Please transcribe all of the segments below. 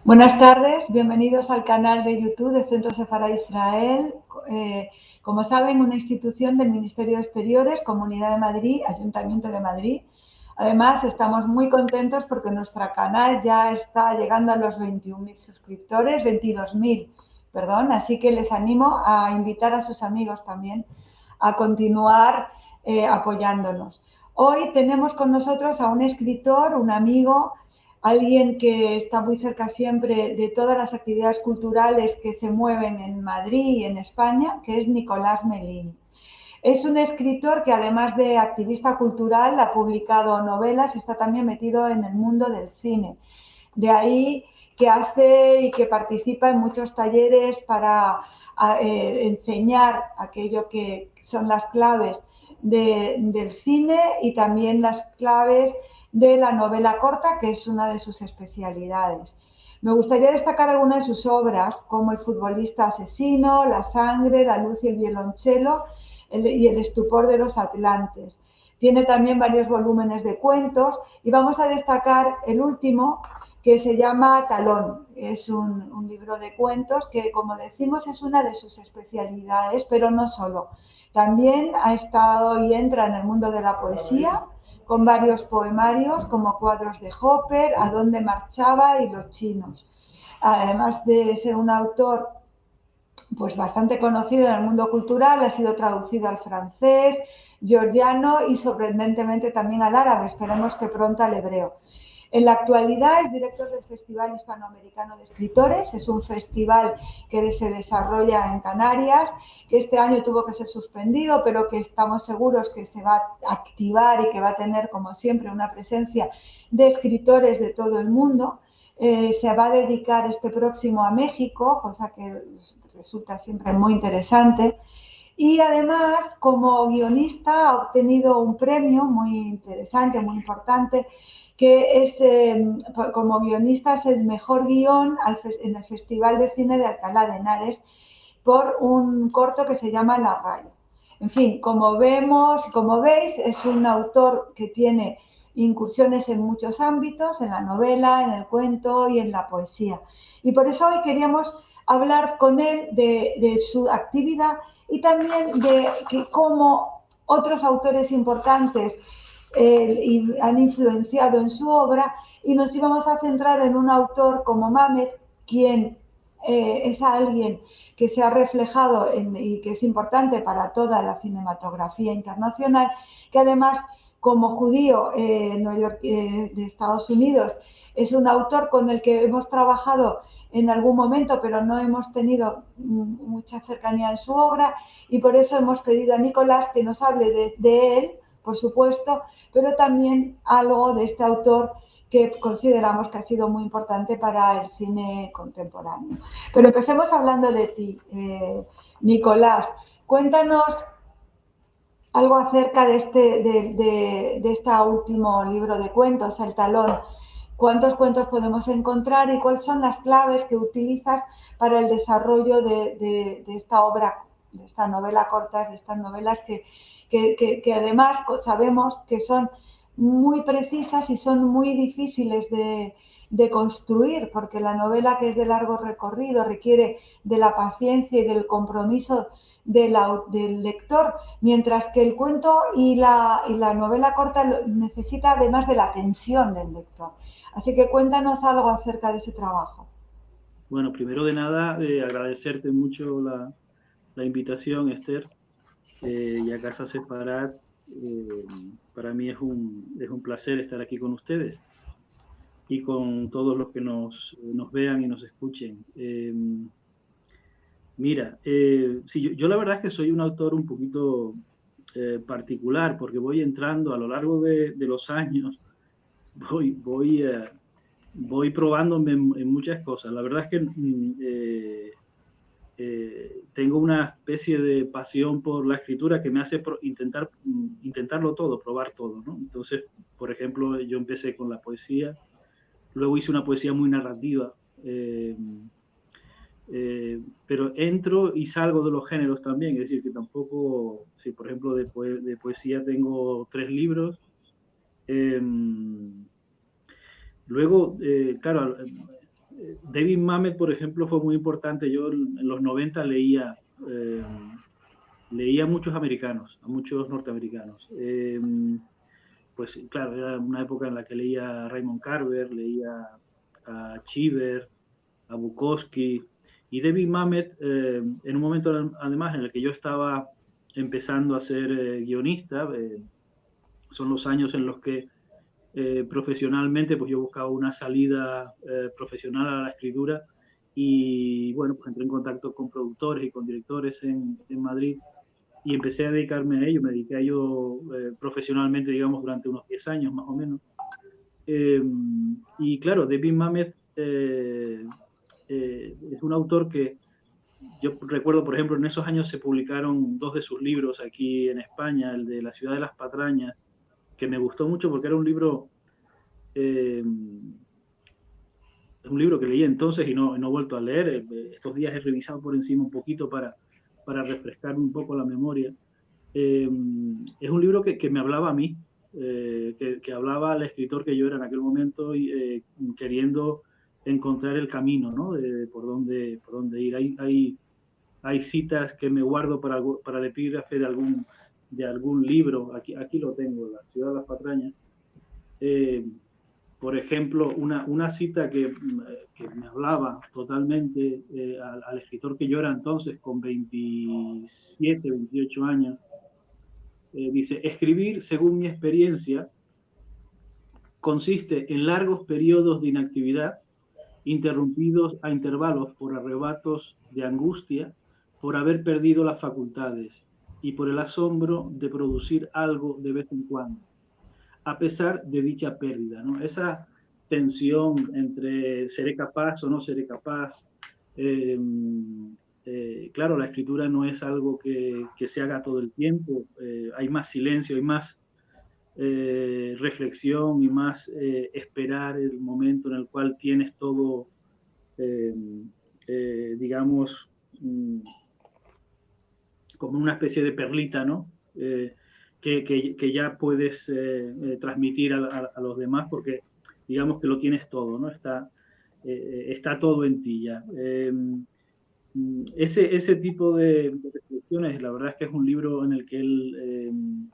Buenas tardes, bienvenidos al canal de YouTube de Centro Sefará Israel. Como saben, una institución del Ministerio de Exteriores, Comunidad de Madrid, Ayuntamiento de Madrid. Además, estamos muy contentos porque nuestro canal ya está llegando a los 21.000 suscriptores, 22.000, perdón, así que les animo a invitar a sus amigos también a continuar apoyándonos. Hoy tenemos con nosotros a un escritor, un amigo, alguien que está muy cerca siempre de todas las actividades culturales que se mueven en Madrid y en España, que es Nicolás Melini. Es un escritor que, además de activista cultural, ha publicado novelas y está también metido en el mundo del cine. De ahí que hace y que participa en muchos talleres para enseñar aquello que son las claves del cine y también las claves de la novela corta, que es una de sus especialidades. Me gustaría destacar algunas de sus obras, como El futbolista asesino, La sangre, La luz y el violonchelo y El estupor de los atlantes. Tiene también varios volúmenes de cuentos y vamos a destacar el último, que se llama Talón. Es un libro de cuentos que, como decimos, es una de sus especialidades, pero no solo. También ha estado y entra en el mundo de la poesía, con varios poemarios como Cuadros de Hopper, A dónde marchaba y Los chinos. Además de ser un autor pues bastante conocido en el mundo cultural, ha sido traducido al francés, georgiano y sorprendentemente también al árabe, esperemos que pronto al hebreo. En la actualidad es director del Festival Hispanoamericano de Escritores, es un festival que se desarrolla en Canarias, que este año tuvo que ser suspendido, pero que estamos seguros que se va a activar y que va a tener, como siempre, una presencia de escritores de todo el mundo. Se va a dedicar este próximo a México, cosa que resulta siempre muy interesante. Y además, como guionista, ha obtenido un premio muy interesante, muy importante, que es, como guionista, es el mejor guión en el Festival de Cine de Alcalá de Henares por un corto que se llama La Raya. En fin, como vemos, como veis, es un autor que tiene incursiones en muchos ámbitos, en la novela, en el cuento y en la poesía. Y por eso hoy queríamos hablar con él de su actividad y también de cómo otros autores importantes han influenciado en su obra, y nos íbamos a centrar en un autor como Mamet, quien es alguien que se ha reflejado y que es importante para toda la cinematografía internacional, que además, como judío de Estados Unidos, es un autor con el que hemos trabajado en algún momento, pero no hemos tenido mucha cercanía en su obra, y por eso hemos pedido a Nicolás que nos hable de él, por supuesto, pero también algo de este autor que consideramos que ha sido muy importante para el cine contemporáneo. Pero empecemos hablando de ti, Nicolás. Cuéntanos algo acerca de este último libro de cuentos, El Talón. ¿Cuántos cuentos podemos encontrar y cuáles son las claves que utilizas para el desarrollo de esta obra, de esta novela corta, de estas novelas que además sabemos que son muy precisas y son muy difíciles de construir, porque la novela, que es de largo recorrido, requiere de la paciencia y del compromiso del lector, mientras que el cuento y la novela corta necesita además de la tensión del lector. Así que cuéntanos algo acerca de ese trabajo. Bueno, primero de nada, agradecerte mucho la invitación, Esther, y a Casa Separat. eh, para mí es un placer estar aquí con ustedes y con todos los que nos vean y nos escuchen. Mira, sí, yo la verdad es que soy un autor un poquito particular, porque voy entrando a lo largo de los años, voy, voy, eh, voy probándome en muchas cosas. La verdad es que tengo una especie de pasión por la escritura que me hace intentarlo todo, probar todo, ¿no? Entonces, por ejemplo, yo empecé con la poesía, luego hice una poesía muy narrativa, pero entro y salgo de los géneros también, es decir, que tampoco, si por ejemplo de poesía tengo 3 libros. eh, Luego, claro, David Mamet, por ejemplo, fue muy importante. Yo en los 90 leía a muchos americanos, a muchos norteamericanos. Pues claro, era una época en la que leía a Raymond Carver, leía a Cheever, a Bukowski, y David Mamet, en un momento además en el que yo estaba empezando a ser guionista, son los años en los que profesionalmente pues yo buscaba una salida profesional a la escritura, y bueno, pues entré en contacto con productores y con directores en Madrid, y empecé a dedicarme a ello. Me dediqué a ello profesionalmente, digamos, durante unos 10 años más o menos. Y claro, David Mamet es un autor que yo recuerdo, por ejemplo, en esos años se publicaron 2 de sus libros aquí en España, el de La ciudad de las patrañas, que me gustó mucho porque era un libro que leí entonces y no he vuelto a leer. Estos días he revisado por encima un poquito para refrescar un poco la memoria. Es un libro que me hablaba a mí, que hablaba al escritor que yo era en aquel momento, y queriendo encontrar el camino, ¿no? Por dónde ir. Hay citas que me guardo para el epígrafe de algún libro. Aquí lo tengo, La ciudad de las patrañas. Por ejemplo, una cita que me hablaba totalmente al escritor que yo era entonces, con 27, 28 años. Dice: escribir, según mi experiencia, consiste en largos periodos de inactividad, interrumpidos a intervalos por arrebatos de angustia, por haber perdido las facultades y por el asombro de producir algo de vez en cuando, a pesar de dicha pérdida, ¿no? Esa tensión entre seré capaz o no seré capaz. Claro, la escritura no es algo que se haga todo el tiempo. Hay más silencio, hay más reflexión y más esperar el momento en el cual tienes todo, digamos, como una especie de perlita, ¿no? Que ya puedes transmitir a los demás, porque digamos que lo tienes todo, ¿no? Está todo en ti ya. Ese tipo de reflexiones, la verdad es que es un libro en el que él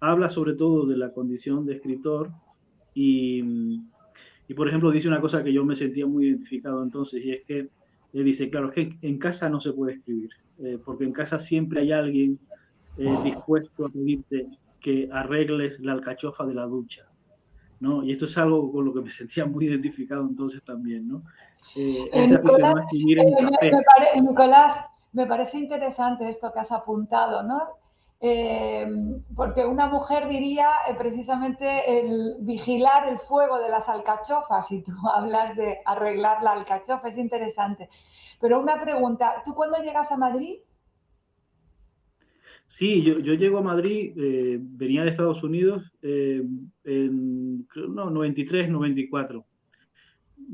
habla sobre todo de la condición de escritor, y por ejemplo dice una cosa que yo me sentía muy identificado entonces, y es que él dice: claro, es que en casa no se puede escribir, porque en casa siempre hay alguien dispuesto a pedirte que arregles la alcachofa de la ducha, ¿no? Y esto es algo con lo que me sentía muy identificado entonces también, ¿no? Él se aficionó Nicolás, a escribir en cafés. Nicolás, me parece interesante esto que has apuntado, ¿no? Porque una mujer diría precisamente el vigilar el fuego de las alcachofas, y tú hablas de arreglar la alcachofa, es interesante. Pero una pregunta, ¿tú cuándo llegas a Madrid? Sí, yo llego a Madrid, venía de Estados Unidos en 93, 94.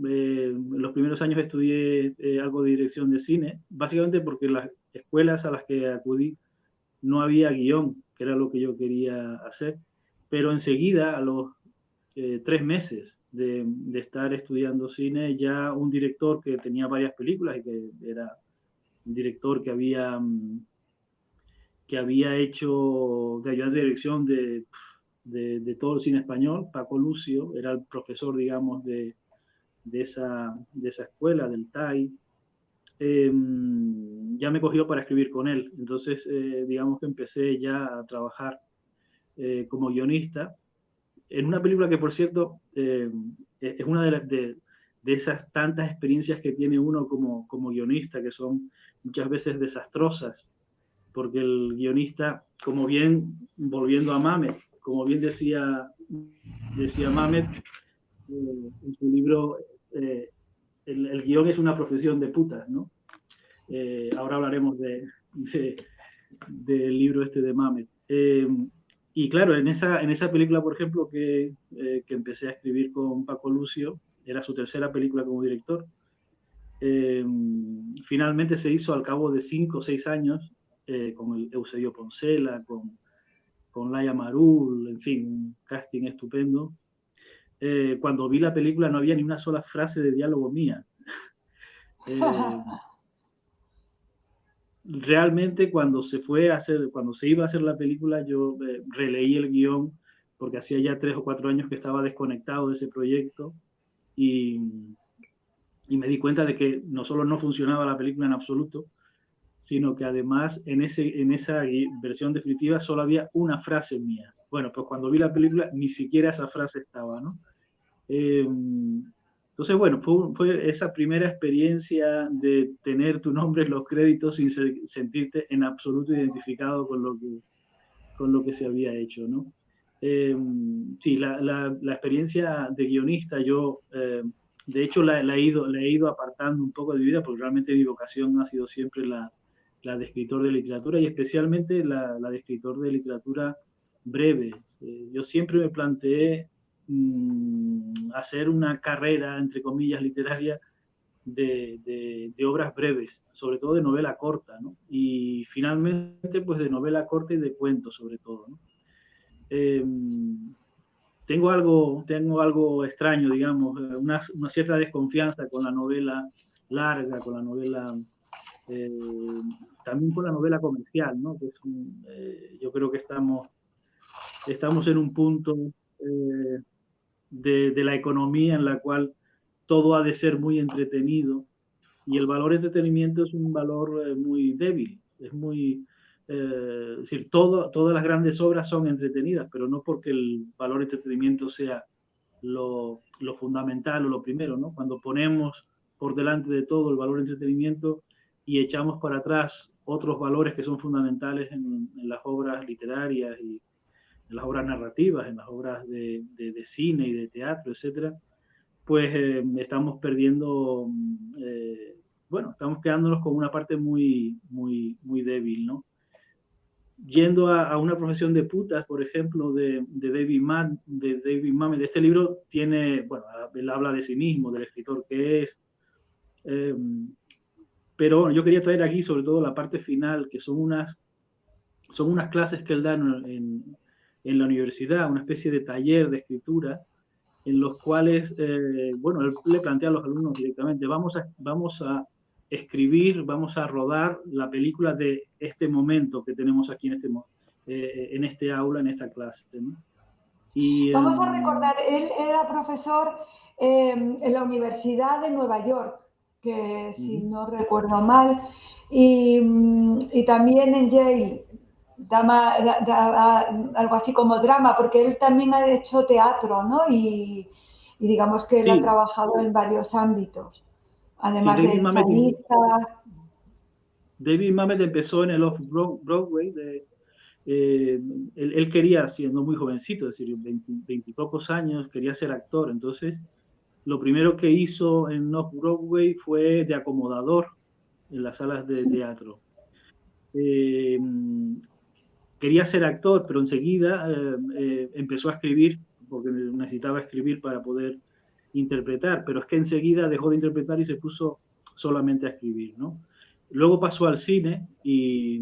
En los primeros años estudié algo de dirección de cine, básicamente porque las escuelas a las que acudí no había guión, que era lo que yo quería hacer, pero enseguida, a los 3 meses de estar estudiando cine, ya un director que tenía varias películas y que era un director que había hecho de ayudante de dirección de todo el cine español, Paco Lucio, era el profesor, digamos, de esa escuela, del TAI. Ya me cogió para escribir con él. Entonces, digamos que empecé ya a trabajar como guionista en una película que, por cierto, es una de esas tantas experiencias que tiene uno como guionista, que son muchas veces desastrosas, porque el guionista, como bien, volviendo a Mamet, como bien decía Mamet en su libro, el guión es una profesión de putas, ¿no? Ahora hablaremos del libro este de Mamet. Y claro, en esa película, por ejemplo, que empecé a escribir con Paco Lucio, era su tercera película como director. Finalmente se hizo al cabo de 5 o 6 años, con el Eusebio Poncela, con Laia Marul, en fin, un casting estupendo. cuando vi la película no había ni una sola frase de diálogo mía. Realmente cuando se iba a hacer la película, yo releí el guión porque hacía ya 3 o 4 años que estaba desconectado de ese proyecto y me di cuenta de que no solo no funcionaba la película en absoluto, sino que además en esa versión definitiva solo había una frase mía. Bueno, pues cuando vi la película ni siquiera esa frase estaba, ¿no? Entonces, bueno, fue esa primera experiencia de tener tu nombre en los créditos sin sentirte en absoluto identificado con lo que se había hecho, ¿no? Sí, la experiencia de guionista, yo de hecho la he ido apartando un poco de mi vida porque realmente mi vocación ha sido siempre la de escritor de literatura y especialmente la de escritor de literatura breve. Yo siempre me planteé hacer una carrera, entre comillas, literaria de obras breves, sobre todo de novela corta, ¿no? Y finalmente, pues de novela corta y de cuentos, sobre todo, ¿no? Eh, tengo algo extraño, digamos, una cierta desconfianza con la novela larga, con la novela, eh, también con la novela comercial, ¿no? Que yo creo que estamos en un punto de la economía en la cual todo ha de ser muy entretenido y el valor entretenimiento es un valor muy débil, es decir, todas las grandes obras son entretenidas, pero no porque el valor entretenimiento sea lo fundamental o lo primero, ¿no? Cuando ponemos por delante de todo el valor entretenimiento y echamos para atrás otros valores que son fundamentales en las obras literarias y en las obras narrativas, en las obras de cine y de teatro, etcétera, pues estamos perdiendo, bueno, estamos quedándonos con una parte muy, muy, muy débil, ¿no? Yendo a una profesión de putas, por ejemplo, de David Mamet, este libro tiene, bueno, él habla de sí mismo, del escritor que es, eh, pero bueno, yo quería traer aquí sobre todo la parte final, que son unas clases que él da en la universidad, una especie de taller de escritura, en los cuales, bueno, él le plantea a los alumnos directamente, vamos a escribir, vamos a rodar la película de este momento que tenemos aquí en este aula, en esta clase, ¿no? Y, Vamos a recordar, él era profesor en la Universidad de Nueva York, que si no recuerdo mal, y también en Yale, algo así como drama, porque él también ha hecho teatro, ¿no? Y digamos que él ha sí, trabajado en varios ámbitos, sí, además de ensayista. David Mamet empezó en el Off-Broadway, él quería, siendo muy jovencito, es decir, 20 y pocos años, quería ser actor, entonces lo primero que hizo en Off-Broadway fue de acomodador en las salas de teatro. Eh, quería ser actor, pero enseguida empezó a escribir, porque necesitaba escribir para poder interpretar, pero es que enseguida dejó de interpretar y se puso solamente a escribir, ¿no? Luego pasó al cine y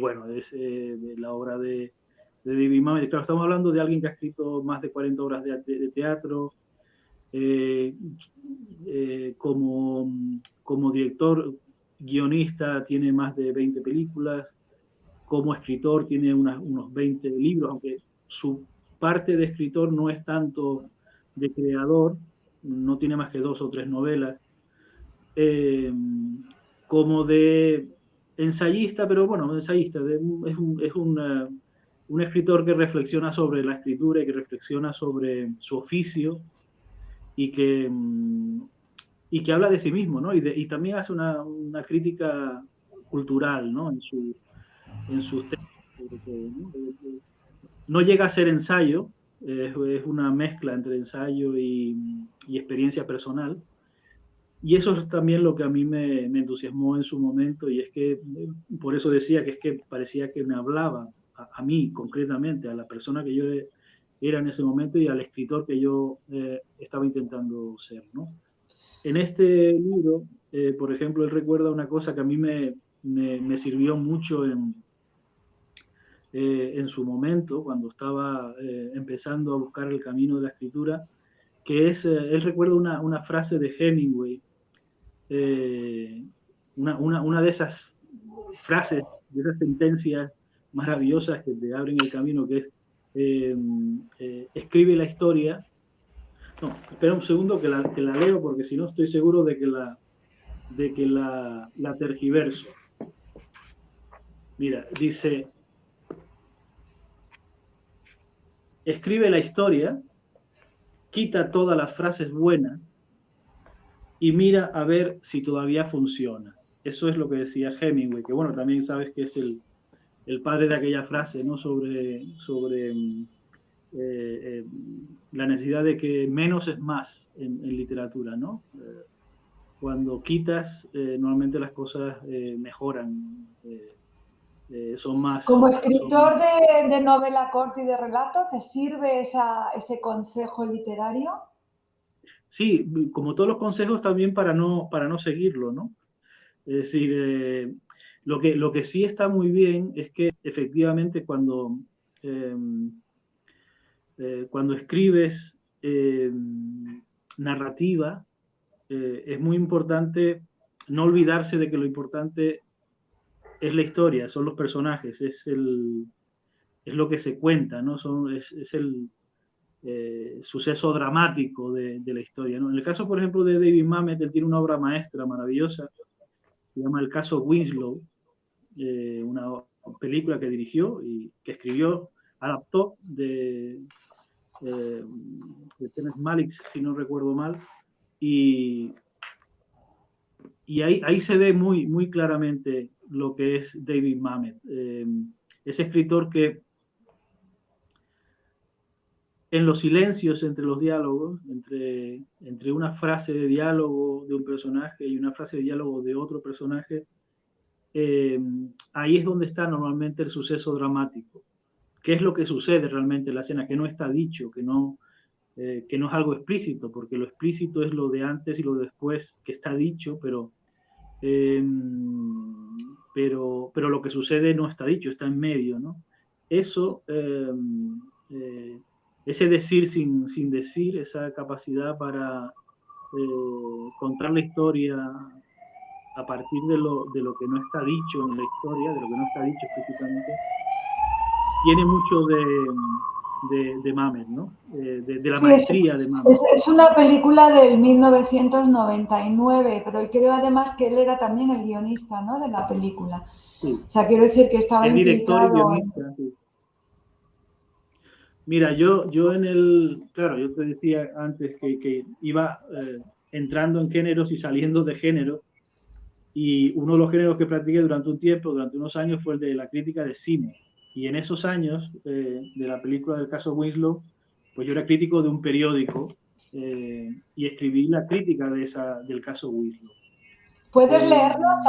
bueno, es la obra de David Mamet. Claro, estamos hablando de alguien que ha escrito más de 40 obras de teatro, eh, como director, guionista, tiene más de 20 películas, como escritor tiene unos 20 libros, aunque su parte de escritor no es tanto de creador, no tiene más que 2 o 3 novelas, eh, como de ensayista, pero bueno, ensayista, un escritor que reflexiona sobre la escritura y que reflexiona sobre su oficio y y que habla de sí mismo, ¿no? Y también hace una crítica cultural, ¿no? En sus textos, sobre todo, ¿no? No llega a ser ensayo, es una mezcla entre ensayo y experiencia personal. Y eso es también lo que a mí me entusiasmó en su momento, y es que, por eso decía que es que parecía que me hablaba a mí concretamente, a la persona que yo era en ese momento y al escritor que yo estaba intentando ser, ¿no? En este libro, por ejemplo, él recuerda una cosa que a mí me sirvió mucho en su momento, cuando estaba empezando a buscar el camino de la escritura, que es, él recuerda una frase de Hemingway, una de esas frases, de esas sentencias maravillosas que te abren el camino, que es escribe la historia. No, espera un segundo que la leo, porque si no estoy seguro de que la tergiverso. Mira, dice, escribe la historia, quita todas las frases buenas y mira a ver si todavía funciona. Eso es lo que decía Hemingway, que bueno, también sabes que es el padre de aquella frase, ¿no? Sobre la necesidad de que menos es más en literatura, ¿no? Cuando quitas, normalmente las cosas mejoran, son más... Como escritor de novela corta y de relato, ¿te sirve ese consejo literario? Sí, como todos los consejos también para no seguirlo, ¿no? Es decir, lo que sí está muy bien es que efectivamente cuando escribes narrativa, es muy importante no olvidarse de que lo importante es la historia, son los personajes, es lo que se cuenta, ¿no? Es el suceso dramático de la historia, ¿no? En el caso, por ejemplo, de David Mamet, él tiene una obra maestra maravillosa, se llama El caso Winslow, una película que dirigió y que escribió, adaptó de Terrence Malick, si no recuerdo mal, y ahí se ve muy claramente lo que es David Mamet, ese escritor que en los silencios entre los diálogos, entre una frase de diálogo de un personaje y una frase de diálogo de otro personaje, ahí es donde está normalmente el suceso dramático. ¿Qué es lo que sucede realmente en la escena? Que no está dicho, que no es algo explícito, porque lo explícito es lo de antes y lo de después que está dicho, pero lo que sucede no está dicho, está en medio, ¿no? Eso, ese decir sin decir, esa capacidad para contar la historia a partir de lo que no está dicho en la historia, de lo que no está dicho explícitamente, tiene mucho de Mamet, ¿no? De la Sí, maestría de Mamet. es una película del 1999, pero creo además que él era también el guionista, ¿no?, de la película. Sí. O sea, quiero decir que estaba Es director y implicado guionista, sí. Mira, claro, yo te decía antes que iba entrando en géneros y saliendo de géneros, y uno de los géneros que practiqué durante un tiempo, durante unos años, fue el de la crítica de cine. Y en esos años de la película del caso Winslow, pues yo era crítico de un periódico y escribí la crítica del caso Winslow. ¿Puedes leernos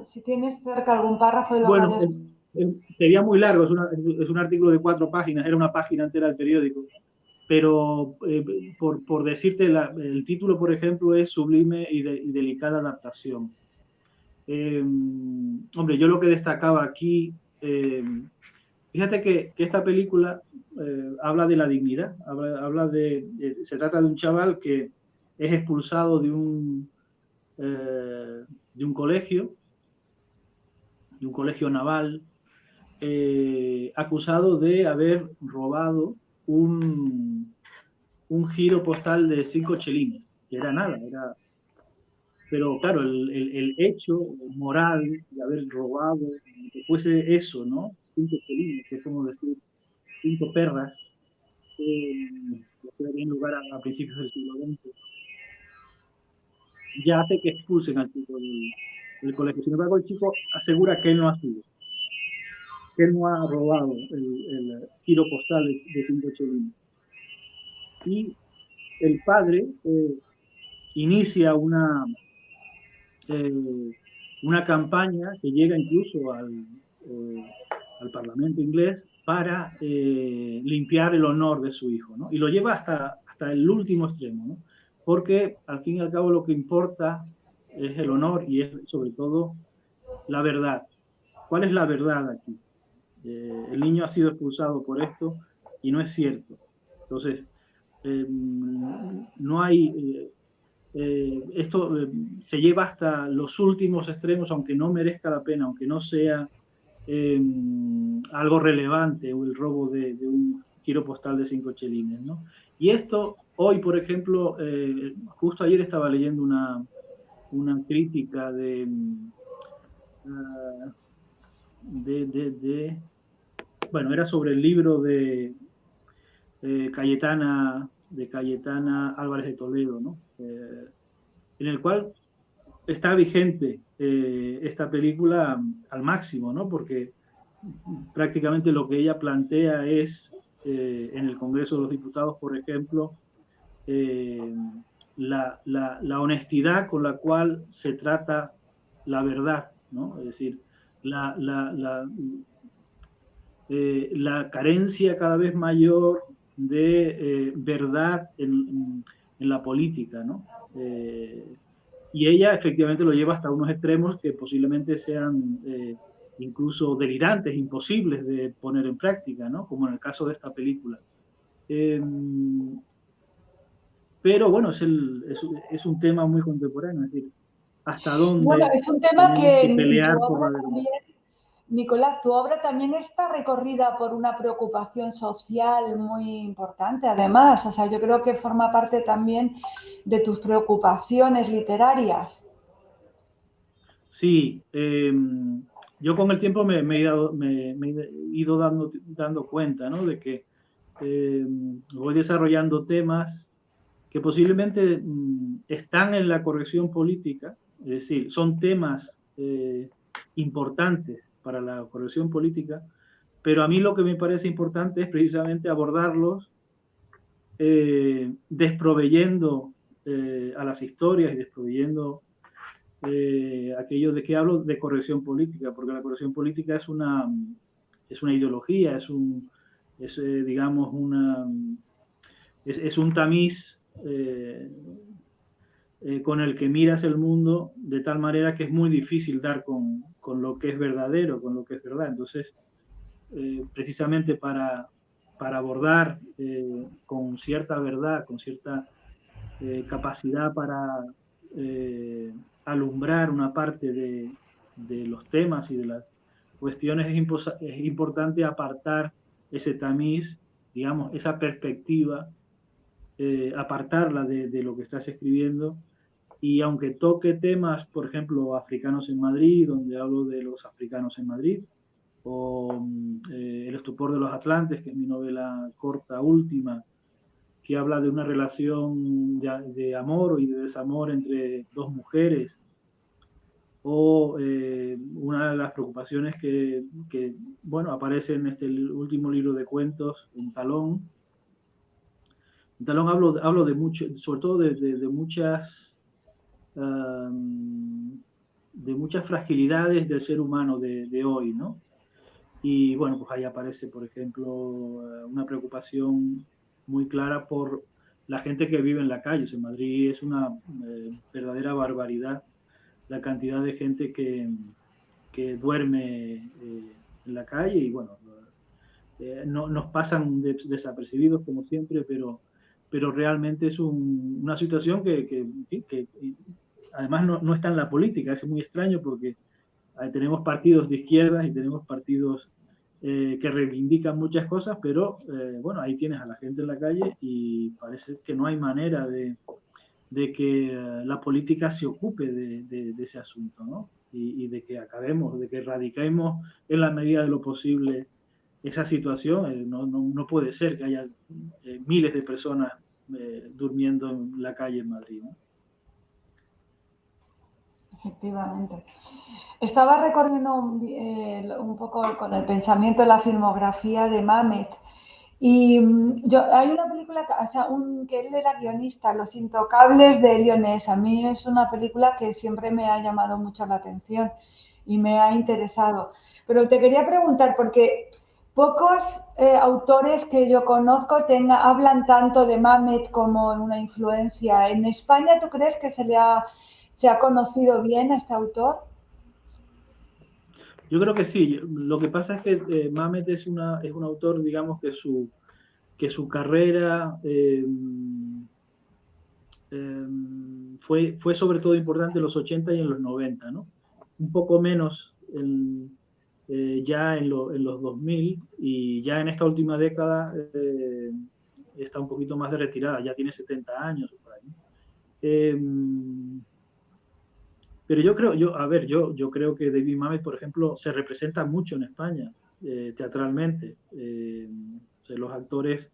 si tienes cerca algún párrafo de lo que Bueno, hayas... sería muy largo, es un artículo de 4 páginas, era una página entera del periódico, pero por decirte, el título, por ejemplo, es Sublime y delicada adaptación. Hombre, yo lo que destacaba aquí, fíjate que esta película habla de la dignidad, se trata de un chaval que es expulsado de un colegio, naval, acusado de haber robado un giro postal de 5 chelines, que era nada, pero claro, el hecho moral de haber robado, que fuese eso, ¿no? 5 chelines, que es como decir 5 perras, que había lugar a principios del siglo XX, ya hace que expulsen al chico del colegio. Sin embargo, el chico asegura que él no ha sido, que él no ha robado el giro postal de 5 chelines. Y el padre inicia una campaña que llega incluso al Parlamento inglés para limpiar el honor de su hijo, ¿no? Y lo lleva hasta el último extremo, ¿no? Porque al fin y al cabo lo que importa es el honor y es sobre todo la verdad. ¿Cuál es la verdad aquí? el niño ha sido expulsado por esto y no es cierto. Entonces, no hay... esto se lleva hasta los últimos extremos, aunque no merezca la pena, aunque no sea algo relevante, o el robo de un giro postal de 5 chelines, ¿no? Y esto, hoy, por ejemplo, justo ayer estaba leyendo una crítica bueno, era sobre el libro de Cayetana Álvarez de Toledo, ¿no? En el cual está vigente esta película al máximo, ¿no? Porque prácticamente lo que ella plantea es, en el Congreso de los Diputados, por ejemplo, la honestidad con la cual se trata la verdad, ¿no? Es decir, la carencia cada vez mayor de verdad en la política, ¿no? Y ella efectivamente lo lleva hasta unos extremos que posiblemente sean incluso delirantes, imposibles de poner en práctica, ¿no? Como en el caso de esta película. Pero bueno, es un tema muy contemporáneo, es decir, hasta Bueno, dónde es un tema tenemos que que en tu pelear por la obra verdad. también, Nicolás, tu obra también está recorrida por una preocupación social muy importante, además. O sea, yo creo que forma parte también de tus preocupaciones literarias. Sí, yo con el tiempo me he ido dando cuenta, ¿no? De que voy desarrollando temas que posiblemente están en la corrección política, es decir, son temas importantes para la corrección política, pero a mí lo que me parece importante es precisamente abordarlos desproveyendo a las historias y desproveyendo aquello de que hablo de corrección política, porque la corrección política es una ideología, digamos, es un tamiz con el que miras el mundo de tal manera que es muy difícil dar con lo que es verdadero, con lo que es verdad. Entonces, precisamente para abordar con cierta verdad, con cierta capacidad para alumbrar una parte de los temas y de las cuestiones, es importante apartar ese tamiz, digamos, esa perspectiva, apartarla de lo que estás escribiendo. Y aunque toque temas, por ejemplo, africanos en Madrid, donde hablo de los africanos en Madrid, o El estupor de los Atlantes, que es mi novela corta última, que habla de una relación de amor y de desamor entre dos mujeres, o una de las preocupaciones que, bueno, aparece en este último libro de cuentos, en Talón. En Talón hablo de mucho, sobre todo de muchas fragilidades del ser humano de hoy, ¿no? Y bueno, pues ahí aparece, por ejemplo, una preocupación muy clara por la gente que vive en la calle. En Madrid es una verdadera barbaridad la cantidad de gente que duerme en la calle y bueno, no, nos pasan desapercibidos como siempre, pero realmente es una situación que además no está en la política. Es muy extraño porque tenemos partidos de izquierda y tenemos partidos que reivindican muchas cosas, pero bueno, ahí tienes a la gente en la calle y parece que no hay manera de que la política se ocupe de ese asunto, ¿no? Y de que acabemos, de que erradiquemos en la medida de lo posible esa situación. No puede ser que haya miles de personas durmiendo en la calle en Madrid, ¿no? Efectivamente. Estaba recorriendo un poco con el pensamiento de la filmografía de Mamet. Y hay una película, o sea, que él era guionista, Los Intocables de Lyonés. A mí es una película que siempre me ha llamado mucho la atención y me ha interesado. Pero te quería preguntar, porque pocos autores que yo conozco hablan tanto de Mamet como una influencia. ¿En España tú crees que se ha conocido bien a este autor? Yo creo que sí. Lo que pasa es que Mamet es un autor, digamos, que su carrera fue sobre todo importante en los 80 y en los 90, ¿no? Un poco menos ya en los 2000, y ya en esta última década está un poquito más de retirada, ya tiene 70 años por ahí. Pero yo creo que David Mamet, por ejemplo, se representa mucho en España, teatralmente. O sea, los actores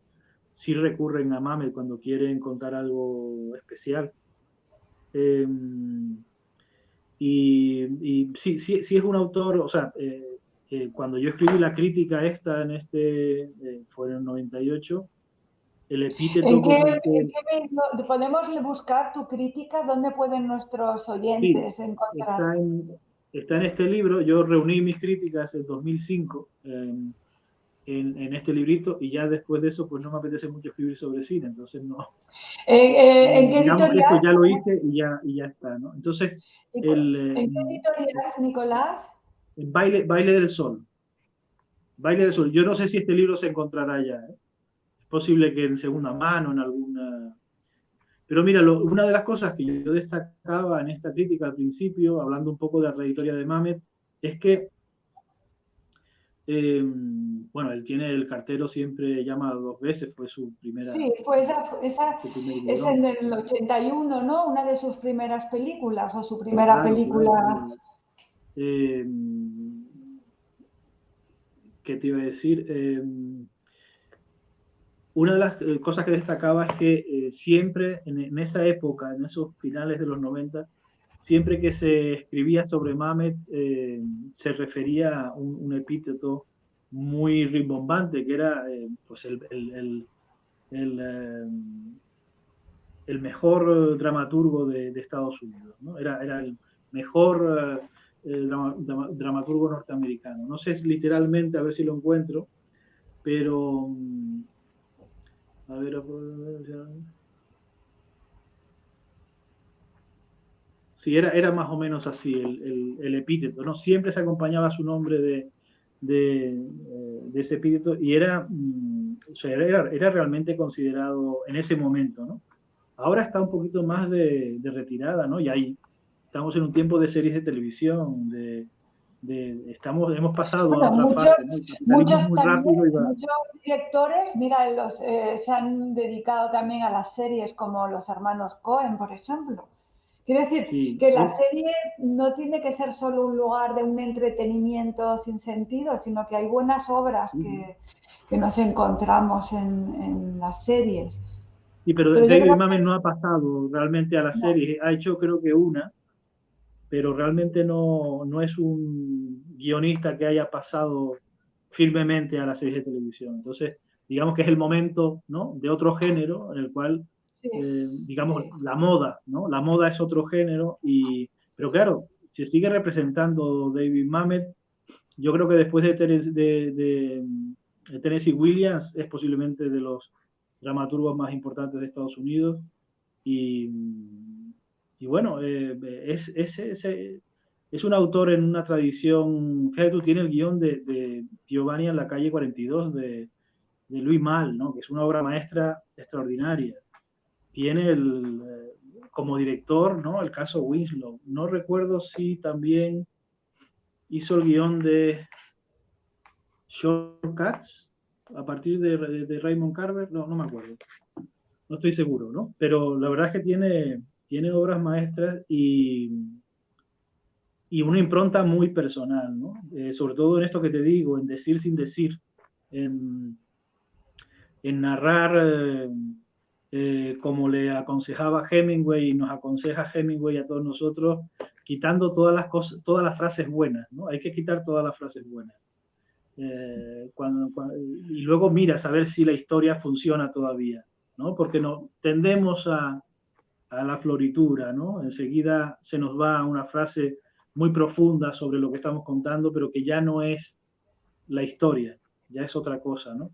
sí recurren a Mamet cuando quieren contar algo especial. Eh, y sí, sí, sí es un autor, o sea, cuando yo escribí la crítica esta fue en el 98, el epíteto con el que... ¿Podemos buscar tu crítica? ¿Dónde pueden nuestros Sí, oyentes encontrar? está en este libro. Yo reuní mis críticas en 2005 en este librito, y ya después de eso pues no me apetece mucho escribir sobre cine, entonces no, ¿En qué digamos que esto editorial? ya lo hice y ya está, ¿no? Entonces, ¿En qué editorial, Nicolás? el Baile del Sol. Baile del Sol. Yo no sé si este libro se encontrará ya, ¿eh? Es posible que en segunda mano, en alguna... Pero mira, una de las cosas que yo destacaba en esta crítica al principio, hablando un poco de la trayectoria de Mamet, es que, bueno, él tiene El cartero siempre llama dos veces, fue su Sí, pues esa su primer es guión. en el 81, ¿no? Una de sus primeras películas o su primera Claro, claro. película. Eh, ¿Qué te iba a decir? Una de las cosas que destacaba es que siempre en esa época, en esos finales de los 90, siempre que se escribía sobre Mamet, se refería a un epíteto muy rimbombante, que era pues el, el mejor dramaturgo de Estados Unidos, ¿no? Era el mejor dramaturgo norteamericano. No sé literalmente, a ver si lo encuentro, pero a ver, sí, era más o menos así el epíteto, ¿no? Siempre se acompañaba su nombre de ese epíteto, y o sea, era realmente considerado en ese momento, ¿no? Ahora está un poquito más de retirada, ¿no? Y ahí estamos en un tiempo de series de televisión, hemos pasado a Bueno, otra fase, ¿no? El capitalismo es muchos muy también, rápido y va. muchos directores, mira, se han dedicado también a las series como los hermanos Cohen, por ejemplo. Quiero decir Sí, que la serie no tiene que ser solo un lugar de un entretenimiento sin sentido, sino que hay buenas obras que nos encontramos en las series. sí, pero Pero yo David creo Mamet no ha pasado realmente a la que no. serie, ha hecho creo que una, pero realmente no es un guionista que haya pasado firmemente a la serie de televisión. Entonces, digamos que es el momento, ¿no?, de otro género en el cual, Sí, digamos, sí. la moda, ¿no? La moda es otro género, pero claro, se sigue representando David Mamet. Yo creo que después de Tennessee Williams es posiblemente de los dramaturgos más importantes de Estados Unidos. Y, y bueno, es un autor en una tradición. Fíjate tú, tiene el guión de Giovanni en la calle 42 de Louis Malle, ¿no?, que es una obra maestra extraordinaria. Tiene como director, ¿no?, el caso Winslow. No recuerdo si también hizo el guión de Shortcuts a partir de Raymond Carver. No, no me acuerdo. No estoy seguro, ¿no? Pero la verdad es que tiene obras maestras y una impronta muy personal, ¿no? Sobre todo en esto que te digo, en decir sin decir, en, en narrar como le aconsejaba Hemingway y nos aconseja Hemingway a todos nosotros, quitando todas las cosas, todas las frases buenas, ¿no? Hay que quitar todas las frases buenas. Y luego miras a ver si la historia funciona todavía, ¿no? Porque no, tendemos a la floritura, ¿no? Enseguida se nos va una frase muy profunda sobre lo que estamos contando, pero que ya no es la historia, ya es otra cosa, ¿no?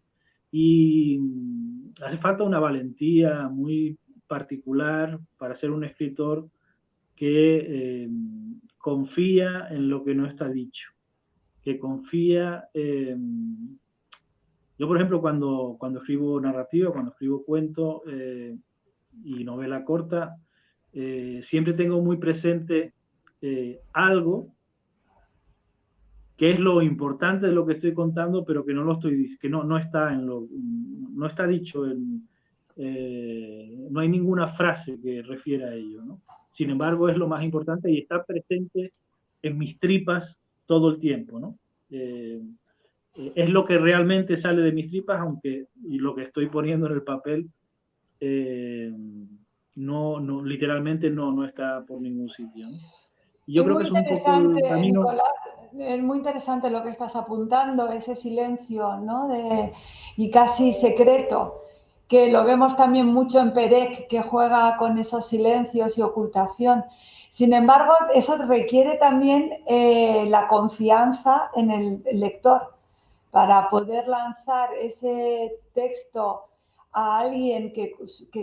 Y hace falta una valentía muy particular para ser un escritor que confía en lo que no está dicho. que confía. Yo, por ejemplo, cuando escribo narrativa, cuando escribo cuento y novela corta, siempre tengo muy presente algo que es lo importante de lo que estoy contando, pero que no lo estoy, que no está no está dicho no hay ninguna frase que refiera a ello, ¿no? Sin embargo, es lo más importante y está presente en mis tripas todo el tiempo, ¿no? Es lo que realmente sale de mis tripas, aunque y lo que estoy poniendo en el papel literalmente no está por ningún sitio, ¿no? Y yo Es creo muy que es un poco el interesante, camino. Nicolás, es muy interesante lo que estás apuntando, ese silencio, ¿no? Y casi secreto, que lo vemos también mucho en Perec, que juega con esos silencios y ocultación. Sin embargo, eso requiere también la confianza en el lector para poder lanzar ese texto a alguien que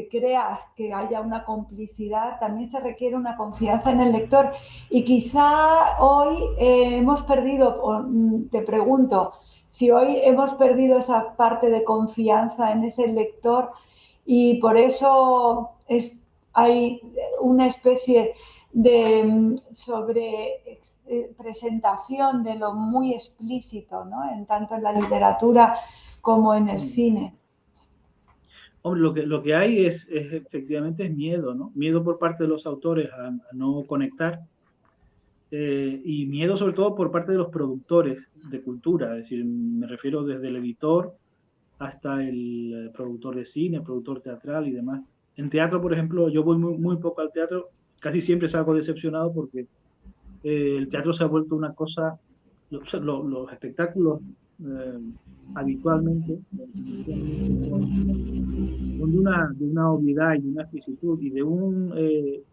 creas que haya una complicidad, también se requiere una confianza en el lector. Y quizá hoy hemos perdido, te pregunto, si hoy hemos perdido esa parte de confianza en ese lector y por eso hay una especie de sobre presentación de lo muy explícito, ¿no? Tanto en la literatura como en el cine. Hombre, lo que hay efectivamente es miedo, ¿no? Miedo por parte de los autores a no conectar y miedo sobre todo por parte de los productores de cultura, es decir, me refiero desde el editor hasta el productor de cine, productor teatral y demás. En teatro, por ejemplo, yo voy muy poco al teatro, casi siempre salgo decepcionado porque el teatro se ha vuelto una cosa, los espectáculos habitualmente son de una obviedad y de una exquisitud y de un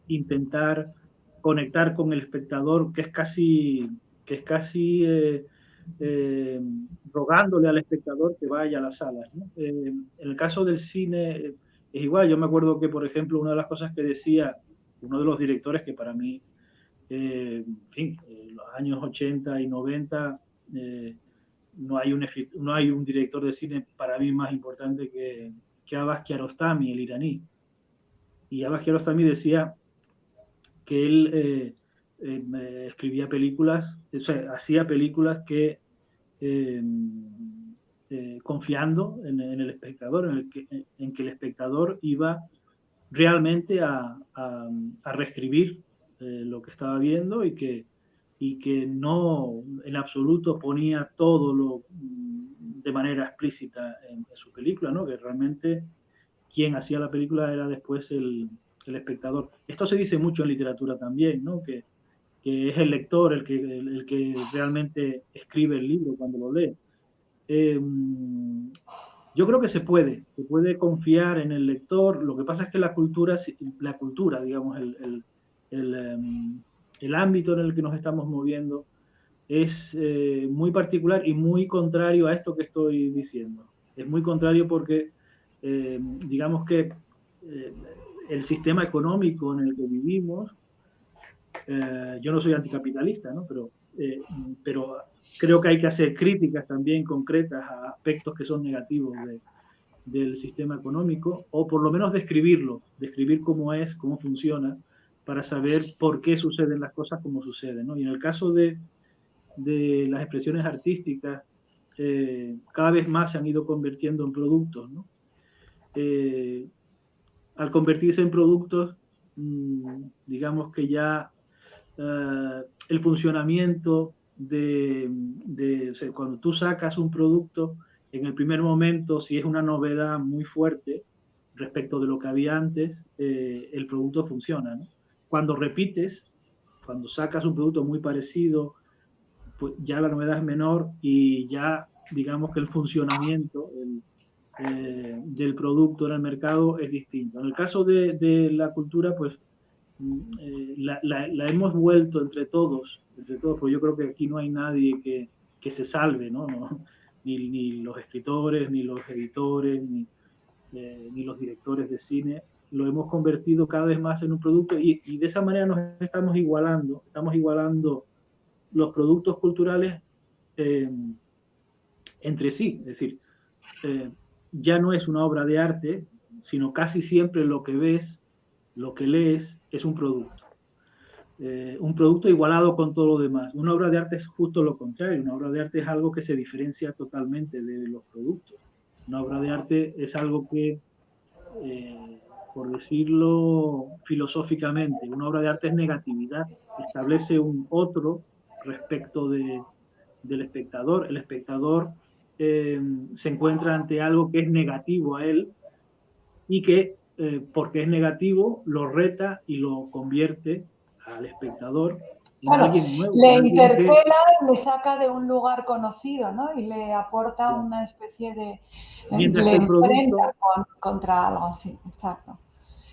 intentar conectar con el espectador que es casi rogándole al espectador que vaya a las salas, ¿no? En el caso del cine es igual. Yo me acuerdo que, por ejemplo, una de las cosas que decía uno de los directores que para mí, en fin, los años 80 y 90, no hay un director de cine para mí más importante que Abbas Kiarostami, el iraní. Y Abbas Kiarostami decía que él escribía películas, o sea, hacía películas que confiando en el espectador, en que el espectador iba realmente a reescribir lo que estaba viendo y que no en absoluto ponía todo de manera explícita en su película, ¿no? Que realmente quien hacía la película era después el espectador. Esto se dice mucho en literatura también, ¿no? Que es el lector el que realmente escribe el libro cuando lo lee. Yo creo que se puede confiar en el lector. Lo que pasa es que la cultura digamos, el ámbito en el que nos estamos moviendo es muy particular y muy contrario a esto que estoy diciendo. Es muy contrario porque, digamos que el sistema económico en el que vivimos, yo no soy anticapitalista, ¿no? Pero creo que hay que hacer críticas también concretas a aspectos que son negativos del sistema económico, o por lo menos describir cómo es, cómo funciona, para saber por qué suceden las cosas como suceden, ¿no? Y en el caso de las expresiones artísticas, cada vez más se han ido convirtiendo en productos, ¿no? Al convertirse en productos, digamos que ya el funcionamiento o sea, cuando tú sacas un producto, en el primer momento, si es una novedad muy fuerte respecto de lo que había antes, el producto funciona, ¿no? Cuando repites, cuando sacas un producto muy parecido, pues ya la novedad es menor y ya digamos que el funcionamiento del producto en el mercado es distinto. En el caso de la cultura, pues la hemos vuelto entre todos, porque yo creo que aquí no hay nadie que se salve, ¿no? Ni los escritores, ni los editores, ni los directores de cine. Lo hemos convertido cada vez más en un producto y de esa manera nos estamos igualando los productos culturales entre sí. Es decir, ya no es una obra de arte, sino casi siempre lo que ves, lo que lees, es un producto. Un producto igualado con todo lo demás. Una obra de arte es justo lo contrario. Una obra de arte es algo que se diferencia totalmente de los productos. Una obra de arte es algo que, por decirlo filosóficamente, una obra de arte es negatividad. Establece un otro respecto del espectador. El espectador se encuentra ante algo que es negativo a él y que, porque es negativo, lo reta y lo convierte al espectador en Claro, alguien nuevo, le en alguien que... interpela, le saca de un lugar conocido, ¿no? Y le aporta Claro. una especie de... Mientras le que el enfrenta producto, contra algo, sí, exacto.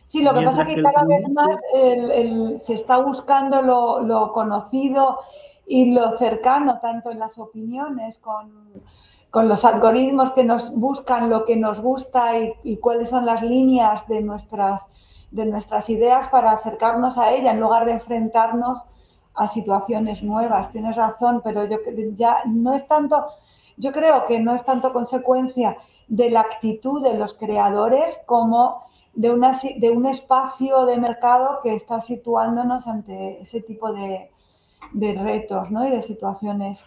Sí, lo que pasa es mientras que que el cada vez más producto, se está buscando lo conocido y lo cercano, tanto en las opiniones, con los algoritmos que nos buscan lo que nos gusta y cuáles son las líneas de nuestras ideas para acercarnos a ella en lugar de enfrentarnos a situaciones nuevas. Tienes razón, pero ya no es tanto, yo creo que no es tanto consecuencia de la actitud de los creadores como de un espacio de mercado que está situándonos ante ese tipo de retos, ¿no? Y de situaciones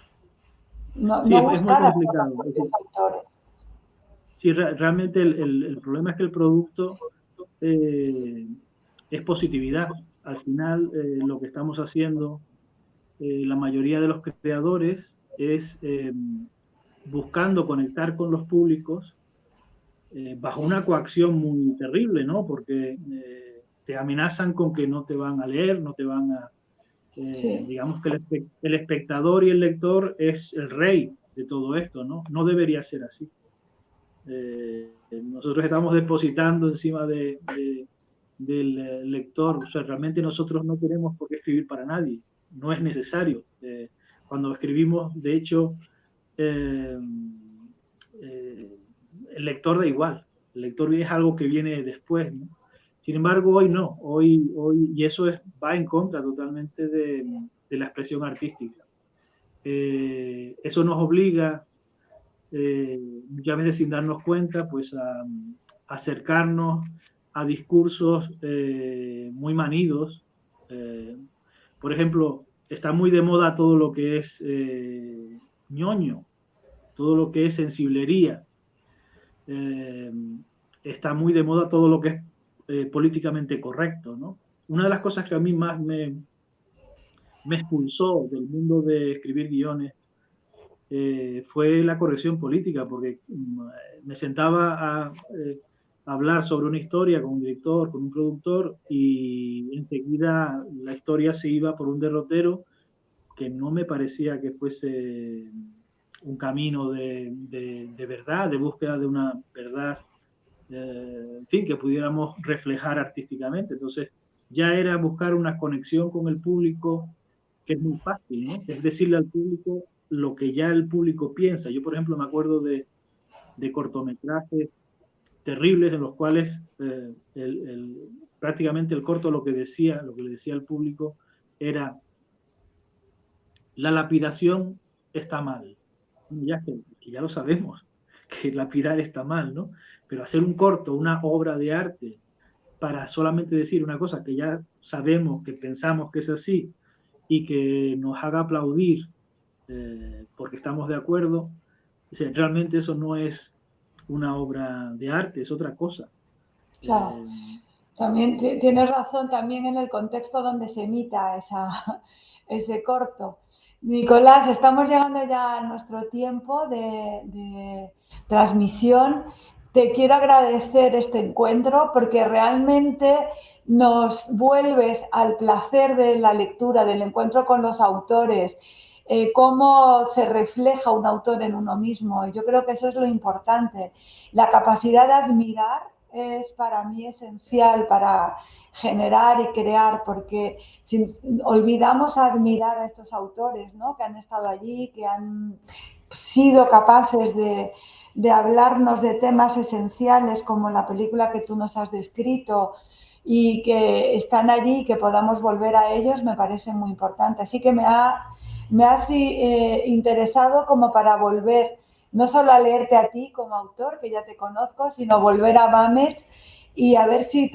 sí, no es muy buscadas por los complicado. Es propios decir, autores. sí, realmente el problema es que el producto eh, es positividad. Al final, lo que estamos haciendo, la mayoría de los creadores, es buscando conectar con los públicos bajo una coacción muy terrible, ¿no? Porque te amenazan con que no te van a leer, no te van a... Sí. digamos que el espectador y el lector es el rey de todo esto, ¿no? No debería ser así. Nosotros estamos depositando encima del lector, o sea, realmente nosotros no tenemos por qué escribir para nadie, no es necesario. Cuando escribimos, de hecho, eh, eh, el lector da igual, el lector es algo que viene después, ¿no? Sin embargo, hoy no, hoy y eso va en contra totalmente de la expresión artística. Eso nos obliga, muchas veces sin darnos cuenta, pues a acercarnos a discursos muy manidos. Eh, por ejemplo, está muy de moda todo lo que es ñoño, todo lo que es sensiblería. Eh, está muy de moda todo lo que es políticamente correcto, ¿no? Una de las cosas que a mí más me expulsó del mundo de escribir guiones fue la corrección política, porque me sentaba a hablar sobre una historia con un director, con un productor, y enseguida la historia se iba por un derrotero que no me parecía que fuese un camino de verdad, de búsqueda de una verdad, en fin, que pudiéramos reflejar artísticamente. Entonces, ya era buscar una conexión con el público, que es muy fácil, ¿no? Es decirle al público lo que ya el público piensa. Yo, por ejemplo, me acuerdo de cortometrajes terribles en los cuales prácticamente el corto lo que le decía al público era: la lapidación está mal. Ya, que ya lo sabemos, que lapidar está mal, ¿no? Pero hacer un corto, una obra de arte, para solamente decir una cosa que ya sabemos, que pensamos que es así, y que nos haga aplaudir porque estamos de acuerdo, o sea, realmente eso no es una obra de arte, es otra cosa. Claro. Eh, También tienes razón también en el contexto donde se emita ese corto. Nicolás, estamos llegando ya a nuestro tiempo de transmisión. Te quiero agradecer este encuentro porque realmente nos vuelves al placer de la lectura, del encuentro con los autores, cómo se refleja un autor en uno mismo. Y yo creo que eso es lo importante. La capacidad de admirar es para mí esencial para generar y crear, porque si olvidamos admirar a estos autores, ¿no? Que han estado allí, que han sido capaces de hablarnos de temas esenciales como la película que tú nos has descrito y que están allí y que podamos volver a ellos, me parece muy importante. Así que me has interesado como para volver, no solo a leerte a ti como autor, que ya te conozco, sino volver a Mamet y a ver si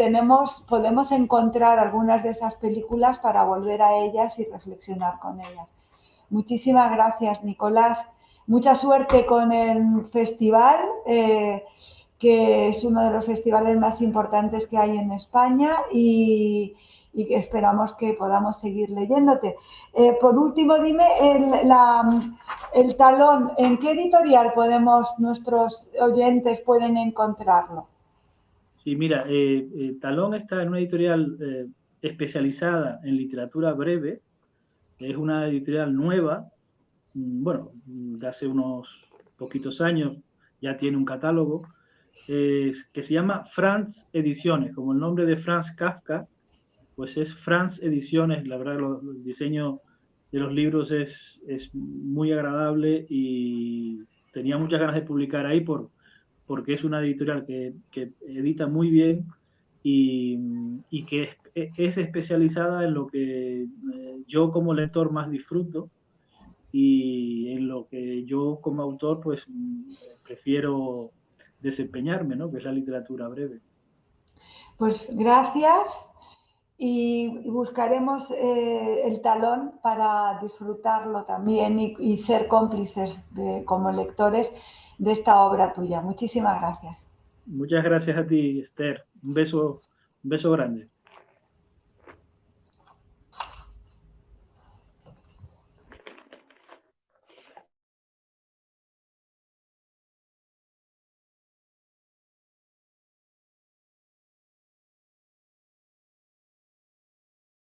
podemos encontrar algunas de esas películas para volver a ellas y reflexionar con ellas. Muchísimas gracias, Nicolás. Mucha suerte con el festival, que es uno de los festivales más importantes que hay en España y que esperamos que podamos seguir leyéndote. Por último, dime el talón, ¿en qué editorial nuestros oyentes pueden encontrarlo? Sí, mira, Talón está en una editorial especializada en literatura breve. Es una editorial nueva, bueno, de hace unos poquitos años, ya tiene un catálogo, que se llama Franz Ediciones, como el nombre de Franz Kafka, pues es Franz Ediciones. La verdad, el diseño de los libros es muy agradable y tenía muchas ganas de publicar ahí porque es una editorial que edita muy bien y que es especializada en lo que yo como lector más disfruto y en lo que yo como autor pues prefiero desempeñarme, ¿no? Que es la literatura breve. Pues gracias y buscaremos el talón para disfrutarlo también y ser cómplices como lectores de esta obra tuya. Muchísimas gracias. Muchas gracias a ti, Esther. Un beso grande.